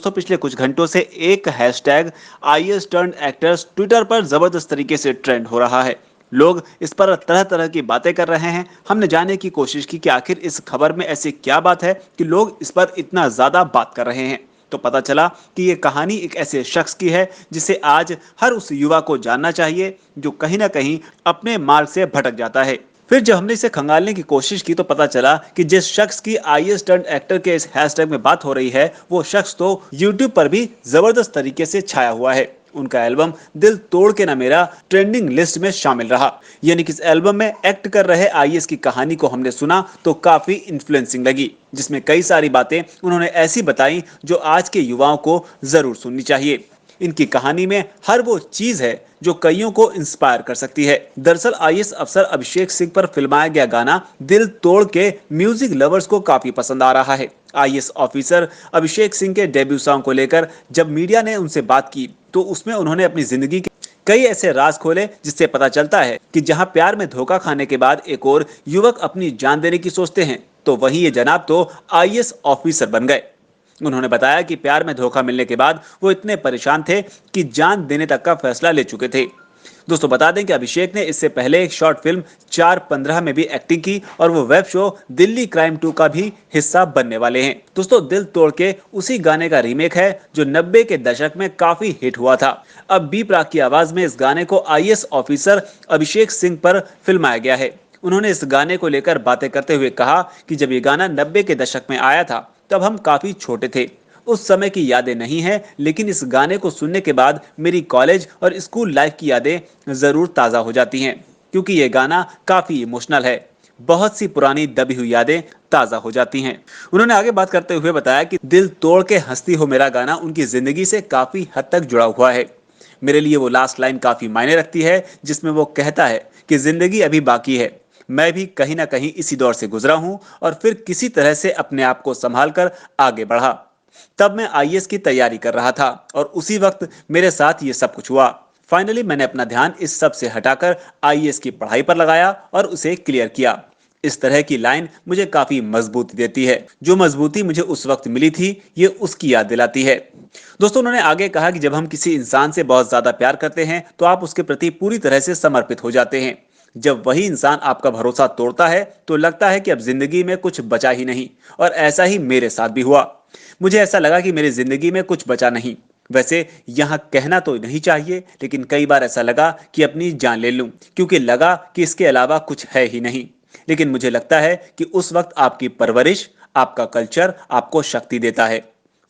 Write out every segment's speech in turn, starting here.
दोस्तों पिछले कुछ घंटों से एक hashtag IAS turned actors Twitter पर जबरदस्त तरीके से ट्रेंड हो रहा है। लोग इस पर तरह तरह की बातें कर रहे हैं। हमने जानने की कोशिश की कि आखिर इस खबर में ऐसी क्या बात है कि लोग इस पर इतना ज्यादा बात कर रहे हैं। तो पता चला कि ये कहानी एक ऐसे शख्स की है जिसे आज हर उस युवा को जानना चाहिए जो कहीं ना कहीं अपने मार्ग से भटक जाता है। फिर जब हमने इसे खंगालने की कोशिश की तो पता चला कि जिस शख्स की आईएएस टर्न्ड एक्टर के इस हैशटैग में बात हो रही है वो शख्स तो यूट्यूब पर भी जबरदस्त तरीके से छाया हुआ है। उनका एल्बम दिल तोड़ के ना मेरा ट्रेंडिंग लिस्ट में शामिल रहा। यानी कि इस एल्बम में एक्ट कर रहे आईएएस की कहानी को हमने सुना तो काफी इन्फ्लुएंसिंग लगी, जिसमें कई सारी बातें उन्होंने ऐसी बताई जो आज के युवाओं को जरूर सुननी चाहिए। इनकी कहानी में हर वो चीज है जो कईयों को इंस्पायर कर सकती है। दरअसल आईएएस अफसर अभिषेक सिंह पर फिल्माया गया गाना दिल तोड़ के म्यूजिक लवर्स को काफी पसंद आ रहा है। आईएएस ऑफिसर अभिषेक सिंह के डेब्यू सॉन्ग को लेकर जब मीडिया ने उनसे बात की तो उसमें उन्होंने अपनी जिंदगी के कई ऐसे राज खोले जिससे पता चलता है कि जहां प्यार में धोखा खाने के बाद एक और युवक अपनी जान देने की सोचते हैं तो वहीं ये जनाब तो आईएएस ऑफिसर बन गए। उन्होंने बताया कि प्यार में धोखा मिलने के बाद वो इतने परेशान थे कि जान देने तक का फैसला ले चुके थे। दोस्तों बता दें कि अभिषेक ने इससे पहले एक शॉर्ट फिल्म 4-15 में भी एक्टिंग की और वो वेब शो दिल्ली क्राइम 2 का भी हिस्सा बनने वाले हैं। दोस्तों दिल तोड़ के उसी गाने का रीमेक है जो 90 के दशक में काफी हिट हुआ था। अब बी प्राक की आवाज में इस गाने को आईएएस ऑफिसर अभिषेक सिंह पर फिल्माया गया है। उन्होंने इस गाने को लेकर बातें करते हुए कहा कि जब ये गाना 90 के दशक में आया था तब हम काफी छोटे थे, उस समय की यादें नहीं है, लेकिन इस गाने को सुनने के बाद मेरी कॉलेज और स्कूल लाइफ की यादें जरूर ताजा हो जाती हैं, क्योंकि ये गाना काफी इमोशनल है। बहुत सी पुरानी दबी हुई यादें ताजा हो जाती हैं। उन्होंने आगे बात करते हुए बताया कि दिल तोड़ के हंसती हो मेरा गाना उनकी जिंदगी से काफी हद तक जुड़ा हुआ है। मेरे लिए वो लास्ट लाइन काफी मायने रखती है जिसमें वो कहता है कि जिंदगी अभी बाकी है, मैं भी कहीं ना कहीं इसी दौर से गुजरा हूं और फिर किसी तरह से अपने आप को संभाल कर आगे बढ़ा। तब मैं आईएएस की तैयारी कर रहा था और उसी वक्त मेरे साथ ये सब कुछ हुआ। फाइनली मैंने अपना ध्यान इस सब से हटाकर आईएएस की पढ़ाई पर लगाया और उसे क्लियर किया। इस तरह की लाइन मुझे काफी मजबूती देती है। जो मजबूती मुझे उस वक्त मिली थी ये उसकी याद दिलाती है। दोस्तों उन्होंने आगे कहा कि जब हम किसी इंसान से बहुत ज्यादा प्यार करते हैं तो आप उसके प्रति पूरी तरह से समर्पित हो जाते हैं। जब वही इंसान आपका भरोसा तोड़ता है तो लगता है कि अब जिंदगी में कुछ बचा ही नहीं, और ऐसा ही मेरे साथ भी हुआ। मुझे ऐसा लगा कि मेरी जिंदगी में कुछ बचा नहीं। वैसे यहाँ कहना तो नहीं चाहिए, लेकिन कई बार ऐसा लगा कि अपनी जान ले लूं, क्योंकि लगा कि इसके अलावा कुछ है ही नहीं। लेकिन मुझे लगता है कि उस वक्त आपकी परवरिश, आपका कल्चर आपको शक्ति देता है।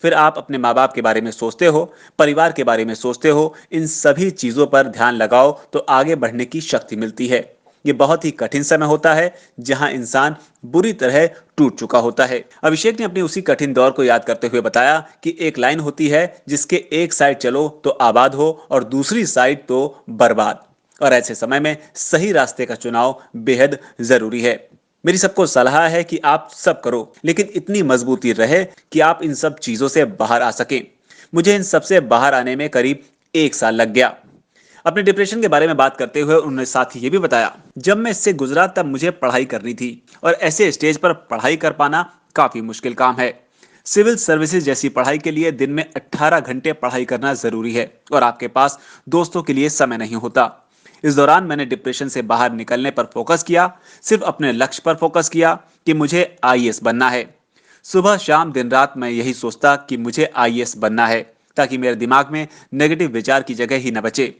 फिर आप अपने माँ बाप के बारे में सोचते हो, परिवार के बारे में सोचते हो, इन सभी चीजों पर ध्यान लगाओ तो आगे बढ़ने की शक्ति मिलती है। ये बहुत ही कठिन समय होता है जहां इंसान बुरी तरह टूट चुका होता है। अभिषेक ने अपने उसी कठिन दौर को याद करते हुए बताया कि एक लाइन होती है जिसके एक साइड चलो तो आबाद हो और दूसरी साइड तो बर्बाद, और ऐसे समय में सही रास्ते का चुनाव बेहद जरूरी है। मेरी सबको सलाह है कि आप सब करो, लेकिन इतनी मजबूती रहे कि आप इन सब चीजों से बाहर आ सकें। मुझे इन सब से बाहर आने में करीब 1 साल लग गया। अपने डिप्रेशन के बारे में बात करते हुए उन्होंने साथ ही ये भी बताया, जब मैं इससे गुजरा तब मुझे पढ़ाई करनी थी और ऐसे स्टेज पर पढ़ाई कर पाना काफी मुश्किल काम है। सिविल सर्विसेज जैसी पढ़ाई के लिए दिन में 18 घंटे पढ़ाई करना जरूरी है और आपके पास दोस्तों के लिए समय नहीं होता। इस दौरान मैंने डिप्रेशन से बाहर निकलने पर फोकस किया, सिर्फ अपने लक्ष्य पर फोकस किया कि मुझे आईएएस बनना है। सुबह शाम दिन रात मैं यही सोचता कि मुझे आईएएस बनना है, ताकि मेरे दिमाग में नेगेटिव विचार की जगह ही न बचे।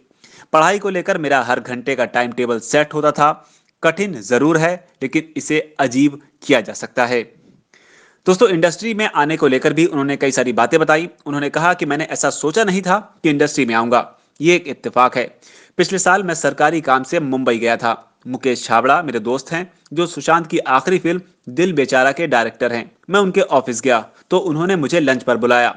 पढ़ाई को लेकर मेरा हर घंटे का टाइम टेबल सेट होता था। कठिन जरूर है, लेकिन इसे अजीब किया जा सकता है। दोस्तों इंडस्ट्री में आने को लेकर भी उन्होंने कई सारी बातें बताई। उन्होंने कहा कि मैंने ऐसा सोचा नहीं था कि इंडस्ट्री में आऊंगा, ये एक इत्तेफाक है। पिछले साल मैं सरकारी काम से मुंबई गया था। मुकेश छाबड़ा मेरे दोस्त हैं जो सुशांत की आखिरी फिल्म दिल बेचारा के डायरेक्टर हैं। मैं उनके ऑफिस गया तो उन्होंने मुझे लंच पर बुलाया।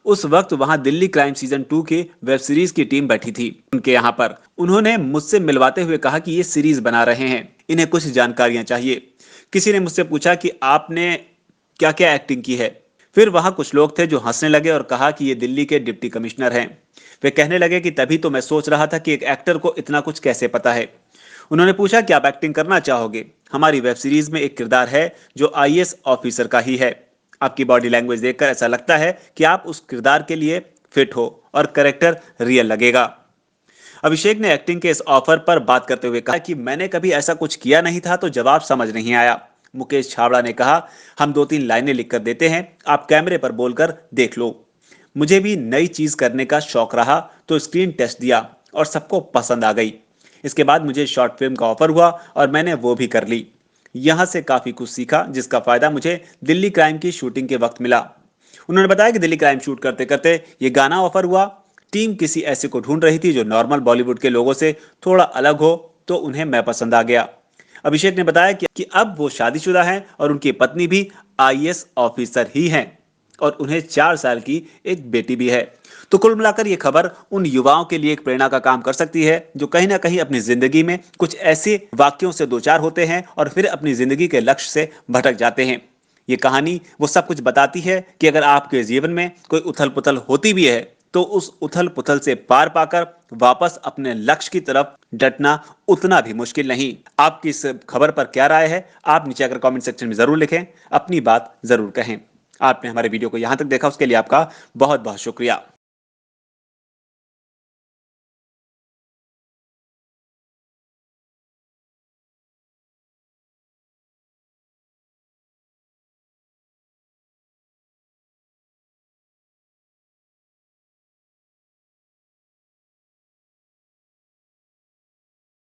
उस वक्त वहां दिल्ली क्राइम सीजन 2 की वेब सीरीज की टीम बैठी थी उनके यहाँ पर। उन्होंने मुझसे मिलवाते हुए कहा कि ये सीरीज बना रहे हैं, इन्हें कुछ जानकारियां चाहिए। किसी ने मुझसे पूछा कि आपने क्या क्या एक्टिंग की है। फिर वहां कुछ लोग थे जो हंसने लगे और कहा कि ये दिल्ली के डिप्टी कमिश्नर हैं। वे कहने लगे कि तभी तो मैं सोच रहा था कि एक एक्टर को इतना कुछ कैसे पता है। उन्होंने पूछा कि आप एक्टिंग करना चाहोगे। हमारी वेब सीरीज में एक किरदार है जो आईएएस ऑफिसर का ही है। आपकी बॉडी लैंग्वेज देखकर ऐसा लगता है कि आप उस किरदार के लिए फिट हो और कैरेक्टर रियल लगेगा। अभिषेक ने एक्टिंग के इस ऑफर पर बात करते हुए कहा कि मैंने कभी ऐसा कुछ किया नहीं था तो जवाब समझ नहीं आया। मुकेश छाबड़ा ने कहा, हम 2-3 लाइनें लिखकर देते हैं, आप कैमरे पर बोलकर देख लो। मुझे भी नई चीज करने का शौक रहा तो स्क्रीन टेस्ट दिया और सबको पसंद आ गई। इसके बाद मुझे शॉर्ट फिल्म का ऑफर हुआ और मैंने वो भी कर ली। यहाँ से काफी कुछ सीखा जिसका फायदा मुझे दिल्ली क्राइम की शूटिंग के वक्त मिला। उन्होंने बताया कि दिल्ली क्राइम शूट करते करते ये गाना ऑफर हुआ। टीम किसी ऐसे को ढूंढ रही थी जो नॉर्मल बॉलीवुड के लोगों से थोड़ा अलग हो, तो उन्हें मैं पसंद आ गया। अभिषेक ने बताया कि अब वो शादीशुदा हैं और उनकी पत्नी भी आईएएस ऑफिसर ही हैं और उन्हें 4 साल की एक बेटी भी है। तो कुल मिलाकर ये खबर उन युवाओं के लिए एक प्रेरणा का काम कर सकती है जो कहीं ना कहीं अपनी जिंदगी में कुछ ऐसे वाक्यों से दो चार होते हैं और फिर अपनी जिंदगी के लक्ष्य से भटक जाते हैं। ये कहानी वो सब कुछ बताती है कि अगर आपके जीवन में कोई उथल पुथल होती भी है तो उस उथल पुथल से पार पाकर वापस अपने लक्ष्य की तरफ डटना उतना भी मुश्किल नहीं। आपकी इस खबर पर क्या राय है, आप नीचे अगर कमेंट सेक्शन में जरूर लिखें, अपनी बात जरूर कहें। आपने हमारे वीडियो को यहां तक देखा उसके लिए आपका बहुत बहुत शुक्रिया।